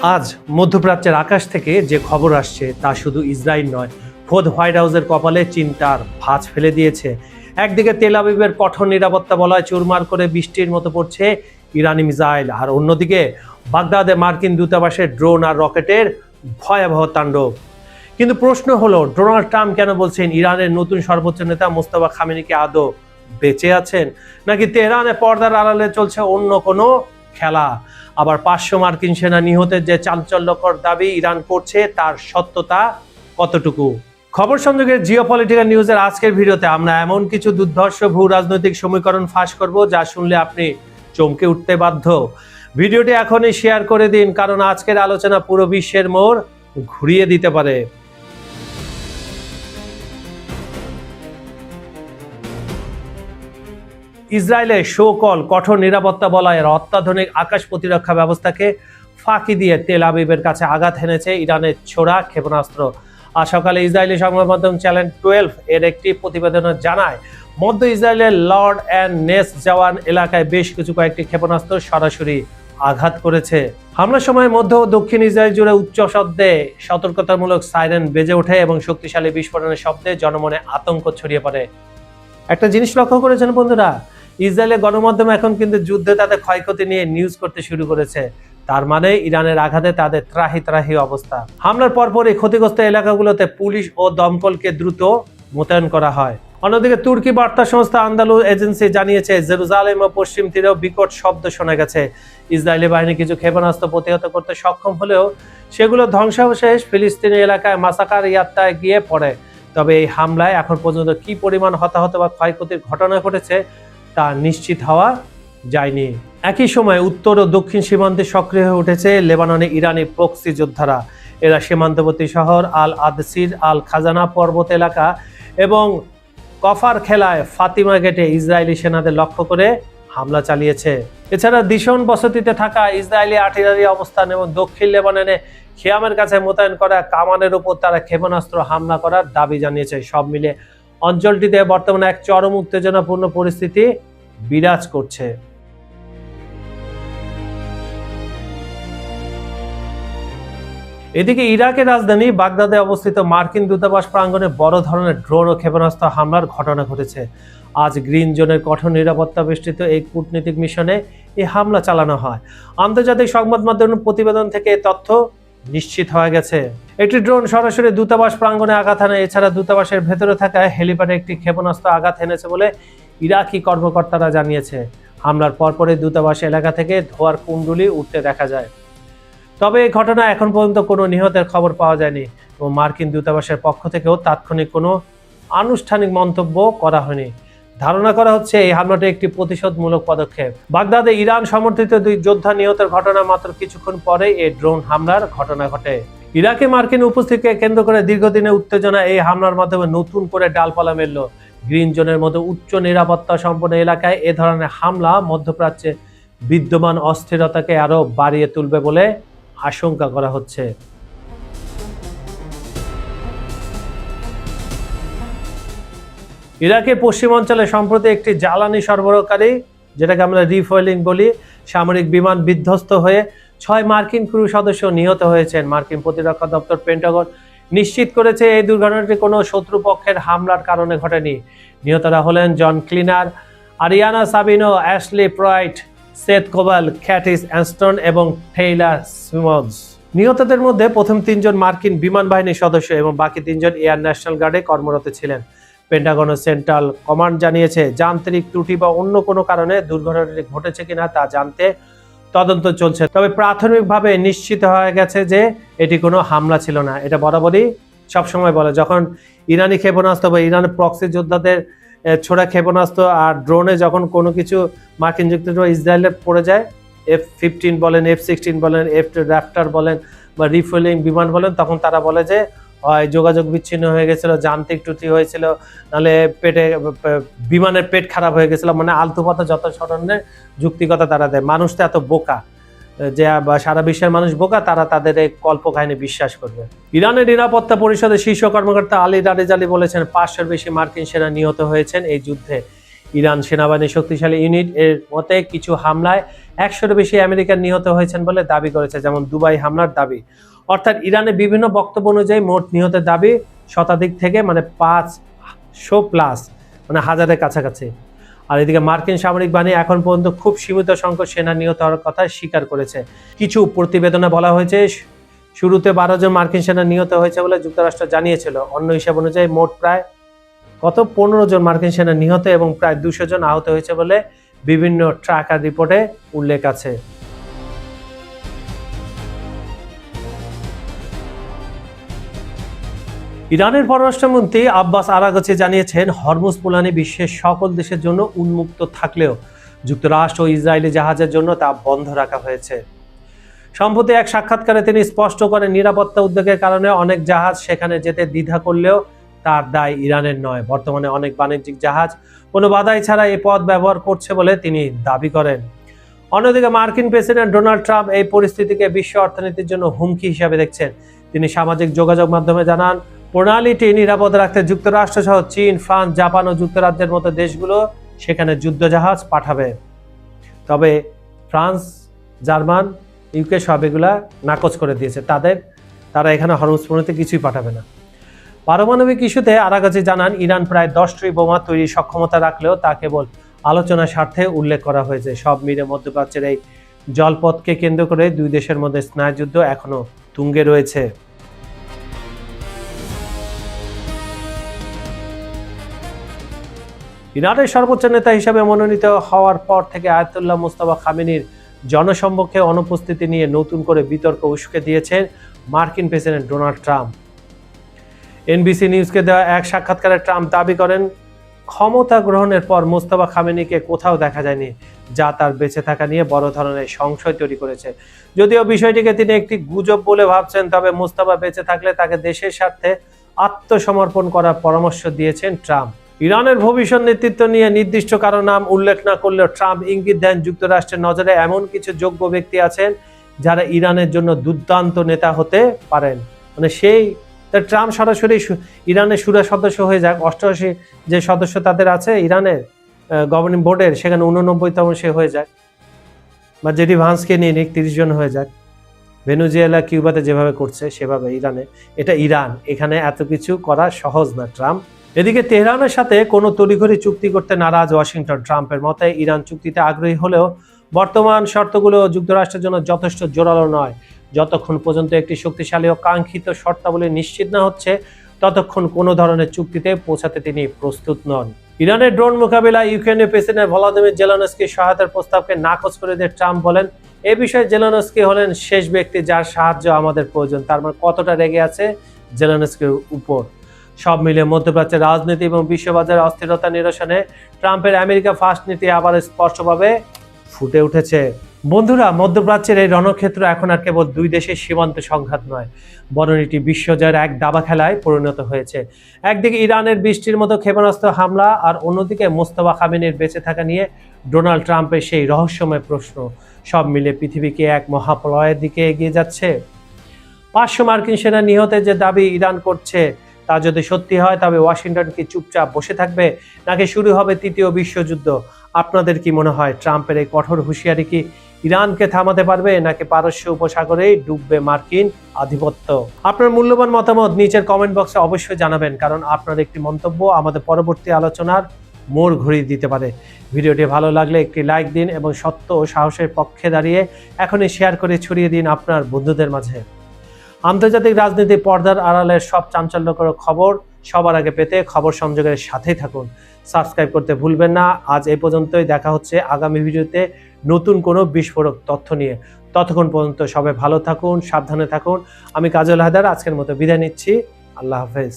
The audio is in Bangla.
আজ মধ্যপ্রাচ্যের আকাশ থেকে যে খবর আসছে তা শুধু ইসরায়েল নয়, খোদ হোয়াইট হাউসের কপালে চিন্তার ভাঁজ ফেলে দিয়েছে। একদিকে তেল আবিবের কঠোর নিরাপত্তা বলয় চুরমার করে বৃষ্টির মতো পড়ছে ইরানি মিসাইল, আর অন্যদিকে বাগদাদে মার্কিন দূতাবাসের ড্রোন আর রকেটের ভয়াবহ তাণ্ডব। কিন্তু প্রশ্ন হলো, ডোনাল্ড ট্রাম্প কেন বলছেন ইরানের নতুন সর্বোচ্চ নেতা মোস্তফা খামেনিকে আদৌ বেঁচে আছেন, নাকি তেহরানে পর্দার আড়ালে চলছে অন্য কোনো খেলা? আবার 500 মার্কিন সেনা নিহতের যে চাঞ্চল্যকর দাবি ইরান করছে তার সত্যতা কতটুকু? খবর সংযোগের জিওপলিটিক্যাল নিউজের আজকের ভিডিওতে আমরা এমন কিছু দুর্ধর্ষ ভূ রাজনৈতিক সমীকরণ ফাঁস করব যা শুনলে আপনি চমকে উঠতে বাধ্য। ভিডিওটি এখনই শেয়ার করে দিন, কারণ আজকের আলোচনা পুরো বিশ্বের মোড় ঘুরিয়ে দিতে পারে। ইসরায়েলের সো-কল কঠোর নিরাপত্তা বলয়ের অত্যাধুনিক আকাশ প্রতিরক্ষা ব্যবস্থাকে ফাঁকি দিয়ে তেল আবিবের কাছে আঘাত হেনেছে ইরানের ছোড়া ক্ষেপণাস্ত্র। আজ সকালে ইসরায়েলি সংবাদ মাধ্যম চ্যানেল 12 এর একটি প্রতিবেদনে জানায়, মধ্য ইসরায়েলের লর্ড অ্যান্ড নেস জাওয়ান এলাকায় বেশ কয়েকটি ক্ষেপণাস্ত্র সরাসরি আঘাত করেছে। হামলার সময় মধ্য ও দক্ষিণ ইসরায়েল জুড়ে উচ্চ শব্দে সতর্কতামূলক সাইরেন বেজে ওঠে এবং শক্তিশালী বিস্ফোরণের শব্দে জনমনে আতঙ্ক ছড়িয়ে পড়ে। একটা জিনিস লক্ষ্য করেছেন বন্ধুরা, ইসরায়েলের গণমাধ্যম এখন কিন্তু যুদ্ধে তাদের ক্ষয়ক্ষতি নিয়ে নিউজ করতে শুরু করেছে। তার মানে ইরানের আঘাতে তাদের ত্রাহি অবস্থা। হামলার পরপরই ক্ষতিগ্রস্ত এলাকাগুলোতে পুলিশ ও দমকলকে দ্রুত মোতায়েন করা হয়। অন্যদিকে তুর্কি বার্তা সংস্থা আন্দালু এজেন্সি জানিয়েছে, জেরুজালেম ও পশ্চিম তীরেও বিকট শব্দ শোনা গেছে। ইসরায়েলি বাহিনী কিছু ক্ষেপণাস্ত্র প্রতিহত করতে সক্ষম হলেও সেগুলো ধ্বংসাবশেষ ফিলিস্তিনি এলাকায় মাসাকার ইয়াত্তায় গিয়ে পড়ে। তবে এই হামলায় এখন পর্যন্ত কি পরিমাণ হতাহত বা ক্ষয়ক্ষতির ঘটনা ঘটেছে তা নিশ্চিত হওয়া যায়নি। একই সময় উত্তর ও দক্ষিণ সীমান্তে সক্রিয় হয়ে উঠেছে লেবাননে ইরানি প্রক্সি যোদ্ধারা। এরা সীমান্তবর্তী শহর আল আদসির, আল খাজানা পর্বত এলাকা এবং কফার খেলায় ফাতিমা গেটে ইসরায়েলি সেনাদের লক্ষ্য করে হামলা চালিয়েছে। এছাড়া দিশন বসতিতে থাকা ইসরায়েলি আর্টিলারি অবস্থান এবং দক্ষিণ লেবাননে খিয়ামের কাছে মোতায়েন করা কামানের উপর তারা ক্ষেপণাস্ত্র হামলা করার দাবি জানিয়েছে। সব মিলে অঞ্চলটিতে বর্তমানে এক চরম উত্তেজনাপূর্ণ পরিস্থিতি বিরাজ করছে। এদিকে ইরাকের রাজধানী বাগদাদে অবস্থিত মার্কিন দূতাবাস প্রাঙ্গণে বড় ধরনের ড্রোন ও ক্ষেপণাস্ত্র হামলার ঘটনা ঘটেছে। আজ গ্রিন জোনের কঠোর নিরাপত্তা বেষ্টিত এই কূটনৈতিক মিশনে এই হামলা চালানো হয়। আন্তর্জাতিক সংবাদ মাধ্যমের প্রতিবেদন থেকে এই তথ্য নিশ্চিত হয়ে গেছে। একটি ড্রোন সরাসরি দূতাবাস প্রাঙ্গণে আঘাত হানে। এছাড়া দূতাবাসের ভেতরে থাকা হেলিপ্যাডে একটি ক্ষেপণাস্ত্র আঘাত হেনেছে বলে ইরাকি কর্মকর্তারা জানিয়েছে। হামলার পরপরই দূতাবাস এলাকা থেকে ধোঁয়ার কুণ্ডলি উঠতে দেখা যায়। তবে এই ঘটনা এখন পর্যন্ত কোনো নিহতের খবর পাওয়া যায়নি এবং মার্কিন দূতাবাসের পক্ষ থেকেও তাৎক্ষণিক কোনো আনুষ্ঠানিক মন্তব্য করা হয়নি। ধারণা করা হচ্ছে এই হামলাটি একটি প্রতিশোধমূলক পদক্ষেপ। বাগদাদে ইরান সমর্থিত 2 যোদ্ধা নিহতের ঘটনা মাত্র কিছুক্ষণ পরে এই ড্রোন হামলার ঘটনা ঘটে। ইরাকে মার্কিন উপস্থিতিকে কেন্দ্র করে দীর্ঘদিনের উত্তেজনা এই হামলার মাধ্যমে নতুন করে ডালপালা মেলল। গ্রিন জোনের মতো উচ্চ নিরাপত্তা সম্পন্ন এলাকায় এ ধরনের হামলা মধ্যপ্রাচ্যে বিদ্যমান অস্থিরতাকে আরো বাড়িয়ে তুলবে বলে আশঙ্কা করা হচ্ছে। ইরাকের পশ্চিমাঞ্চলে সম্প্রতি একটি জ্বালানি সরবরাহকারী, যেটাকে আমরা রিফয়েলিং বলি, সামরিক বিমান বিধ্বস্ত হয়ে 6 মার্কিন ক্রু সদস্য নিহত হয়েছেন। মার্কিন প্রতিরক্ষা দপ্তর পেন্টাগন নিশ্চিত করেছে এই দুর্ঘটনাটি কোনো শত্রুপক্ষের হামলার কারণে ঘটেনি। নিহতরা হলেন জন ক্লিনার, আরিয়ানা সাবিনো, অ্যাশলি প্রয়েট, সেথ কোবাল, ক্যাটিস অ্যানস্টন এবং টেইলার সিমন্স। নিহতদের মধ্যে প্রথম 3 জন মার্কিন বিমান বাহিনীর সদস্য এবং বাকি 3 জন এয়ার ন্যাশনাল গার্ডে কর্মরত ছিলেন। পেন্টাগনের সেন্ট্রাল কমান্ড জানিয়েছে, যান্ত্রিক ত্রুটি বা অন্য কোনো কারণে দুর্ঘটনাটি ঘটেছে কিনা তা জানতে তদন্ত চলছে। তবে প্রাথমিকভাবে নিশ্চিত হয়ে গেছে যে এটি কোনো হামলা ছিল না। এটা বরাবরই সবসময় বলে, যখন ইরানি ক্ষেপণাস্ত্র বা ইরানের প্রক্সি যোদ্ধাদের ছোড়া ক্ষেপণাস্ত্র আর ড্রোনে যখন কোনো কিছু মার্কিন যুক্তরাষ্ট্র ইসরায়েলে পড়ে যায়, F-15 বলেন, F-16 বলেন, র্যাপ্টার বলেন বা রিফুয়েলিং বিমান বলেন, তখন তারা বলে যে হয় যোগাযোগ বিচ্ছিন্ন হয়ে গেছিল, যান্ত্রিক ত্রুটি হয়েছিল, নাহলে বিমানের পেট খারাপ হয়ে গেছিল, মানে আলতু পাতা যত ধরনের যুক্তিকতা তারা দেয়। মানুষ তো এত বোকা যে সারা বিশ্বের মানুষ বোকা, তারা তাদের এই কল্পকাহিনী বিশ্বাস করবে। ইরানের নিরাপত্তা পরিষদের শীর্ষ কর্মকর্তা আলী রারিজালি বলেছেন, 500-এর বেশি মার্কিন সেনা নিহত হয়েছেন এই যুদ্ধে। ইরান সেনাবাহিনীর শক্তিশালী ইউনিট এর মতে কিছু হামলায় 100-এরও বেশি আমেরিকান নিহত হয়েছেন বলে দাবি করেছে, যেমন দুবাই হামলার দাবি। অর্থাৎ ইরানের বিভিন্ন বক্তব্য অনুযায়ী মোট নিহতের দাবি শতাধিক থেকে 500+, হাজারের কাছাকাছি। আর এদিকে মার্কিন সামরিক বাহিনী এখন পর্যন্ত খুব সীমিত সংখ্যক সেনা নিহত হওয়ার কথা স্বীকার করেছে। কিছু প্রতিবেদনে বলা হয়েছে শুরুতে 12 জন মার্কিন সেনা নিহত হয়েছে বলে যুক্তরাষ্ট্র জানিয়েছিল। অন্য হিসাব অনুযায়ী মোট প্রায় 15 জন মার্কিন সেনা নিহত এবং প্রায় 200 জন আহত হয়েছে বলে বিভিন্ন ট্র্যাকার রিপোর্টে উল্লেখ আছে। ইরানের পররাষ্ট্রমন্ত্রী আব্বাস আরাগচি জানিয়েছেন, হরমুজ প্রণালী বিশ্বের সকল দেশের জন্য উন্মুক্ত থাকলেও যুক্তরাষ্ট্র ও ইসরায়েলি জাহাজের জন্য তা বন্ধ রাখা হয়েছে। সম্প্রতি এক সাক্ষাৎকারে তিনি স্পষ্ট করেন, নিরাপত্তা উদ্বেগের কারণে অনেক জাহাজ সেখানে যেতে দ্বিধা করলেও তার দায় ইরানের নয়। বর্তমানে অনেক বাণিজ্যিক জাহাজ কোনো বাধাই ছাড়া এই পথ ব্যবহার করছে বলে তিনি দাবি করেন। অন্যদিকে মার্কিন প্রেসিডেন্ট ডোনাল্ড ট্রাম্প এই পরিস্থিতিকে বিশ্ব অর্থনীতির জন্য হুমকি হিসাবে দেখছেন। তিনি সামাজিক যোগাযোগ মাধ্যমে জানান, প্রণালীটি নিরাপদ রাখতে যুক্তরাষ্ট্র সহ চীন, ফ্রান্স, জাপান ও যুক্তরাজ্যের মতো দেশগুলো সেখানে যুদ্ধজাহাজ পাঠাবে। তবে ফ্রান্স, জার্মান, ইউকে সব এগুলা নাকচ করে দিয়েছে, তারা এখানে হরমুজ প্রণালীতে কিছুই পাঠাবে না। পারমাণবিক ইস্যুতে আরাগচি জানান, ইরান প্রায় 10টি বোমা তৈরির সক্ষমতা রাখলেও তা কেবল আলোচনার স্বার্থে উল্লেখ করা হয়েছে। সব মিলে মধ্যপ্রাচ্যের এই জলপথকে কেন্দ্র করে দুই দেশের মধ্যে স্নায়ুযুদ্ধ এখনো তুঙ্গে রয়েছে। ইরানের সর্বোচ্চ নেতা হিসেবে মনোনীত হওয়ার পর থেকে আয়াতুল্লাহ মুস্তাফা খামেনির জনসম্মুখে অনুপস্থিতি নিয়ে নতুন করে বিতর্ক উস্কে দিয়েছেন মার্কিন প্রেসিডেন্ট ডোনাল্ড ট্রাম্প। এনবিসি নিউজকে দেওয়া এক সাক্ষাৎকারে ট্রাম্প দাবি করেন, ক্ষমতা গ্রহণের পর মুস্তাফা খামেনিকে কোথাও দেখা যায়নি, যা তার বেঁচে থাকা নিয়ে বড় ধরনের সংশয় তৈরি করেছে। যদিও বিষয়টিকে তিনি একটি গুজব বলে ভাবছেন, তবে মুস্তাফা বেঁচে থাকলে তাকে দেশের স্বার্থে আত্মসমর্পণ করার পরামর্শ দিয়েছেন ট্রাম্প। ইরানের ভবিষ্যৎ নেতৃত্ব নিয়ে নির্দিষ্ট কারো নাম উল্লেখ না করলেও ট্রাম্প ইঙ্গিত দেন, যুক্তরাষ্ট্রের নজরে এমন কিছু যোগ্য ব্যক্তি আছেন যারা ইরানের জন্য দুর্দান্ত নেতা হতে পারেন। ট্রাম্প সরাসরি ইরানের সুরা সদস্য হয়ে যাক, 88 যে সদস্য তাদের আছে ইরানের গভর্নিং বোর্ডের, সেখানে 89তম সে হয়ে যাক, বা জেডি ভান্সকে নিয়ে নিক 30 জন হয়ে যাক। ভেনেজুয়েলা, কিউবাতে যেভাবে করছে সেভাবে ইরানে, এটা ইরান, এখানে এত কিছু করা সহজ না ট্রাম্প। এদিকে তেহরানের সাথে কোনো তড়িঘড়ি চুক্তি করতে নারাজ ওয়াশিংটন। ট্রাম্পের মতে ইরান চুক্তিতে আগ্রহী হলেও বর্তমান শর্তগুলো যুক্তরাষ্ট্রের জন্য যথেষ্ট জোরালো নয়। যতক্ষণ পর্যন্ত একটি শক্তিশালী ও কাঙ্ক্ষিত শর্তাবলী নিশ্চিত না হচ্ছে, ততক্ষণ কোনো ধরনের চুক্তিতে পৌঁছাতে তিনি প্রস্তুত নন। ইরানের ড্রোন মোকাবিলায় ইউক্রেনের প্রেসিডেন্ট ভলোদিমির জেলেনস্কির সহায়তার প্রস্তাবকে নাকচ করে দিয়ে ট্রাম্প বলেন, এ বিষয়ে জেলেনস্কি হলেন শেষ ব্যক্তি যার সাহায্য আমাদের প্রয়োজন। তার মানে কতটা রেগে আছে জেলেনস্কির উপর। সব মিলিয়ে মধ্যপ্রাচ্যের রাজনীতি এবং বিশ্ববাজারের অস্থিরতা নিরসনে ট্রাম্পের আমেরিকা ফার্স্ট নীতি আবার স্পষ্টভাবে ফুটে উঠেছে। বন্ধুরা, মধ্যপ্রাচ্যের এই রণক্ষেত্র এখন আর কেবল দুই দেশের সীমান্ত সংঘাত নয়, বরং এটি বিশ্বজয়ের এক দাবা খেলায় পরিণত হয়েছে। একদিকে ইরানের বৃষ্টির মতো ক্ষেপণাস্ত্র হামলা, আর অন্যদিকে মোস্তফা খামেনির বেঁচে থাকা নিয়ে ডোনাল্ড ট্রাম্পের সেই রহস্যময় প্রশ্ন। সব মিলে পৃথিবীকে এক মহাপ্রলয়ের দিকে এগিয়ে যাচ্ছে। 500 মার্কিন সেনা নিহতের যে দাবি ইরান করছে, তা যদি সত্যি হয়, তবে ওয়াশিংটন কি চুপচাপ বসে থাকবে, নাকি শুরু হবে তৃতীয় বিশ্বযুদ্ধ? আপনাদের কি মনে হয়, ট্রাম্পের এই কঠোর হুঁশিয়ারি কি ইরানকে থামাতে পারবে, নাকি পারস্য উপসাগরেই ডুববে মার্কিন আধিপত্য? আপনার মূল্যবান মতামত নিচের কমেন্ট বক্সে অবশ্যই জানাবেন, কারণ আপনার একটি মন্তব্য আমাদের পরবর্তী আলোচনার মোড় ঘুরিয়ে দিতে পারে। ভিডিওটি ভালো লাগলে একটি লাইক দিন এবং সত্য ও সাহসের পক্ষে দাঁড়িয়ে এখনই শেয়ার করে ছড়িয়ে দিন আপনার বন্ধুদের মাঝে। আন্তর্জাতিক রাজনীতি পর্দার আড়ালের সব চাঞ্চল্যকর খবর সবার আগে পেতে খবর সংযোগের সাথেই থাকুন। সাবস্ক্রাইব করতে ভুলবেন না। আজ এই পর্যন্তই, দেখা হচ্ছে আগামী ভিডিওতে নতুন কোনো বিস্ফোরক তথ্য নিয়ে। ততক্ষণ পর্যন্ত সবাই ভালো থাকুন, সাবধানে থাকুন। আমি কাজল হায়দার আজকের মতো বিদায় নিচ্ছি। আল্লাহ হাফেজ।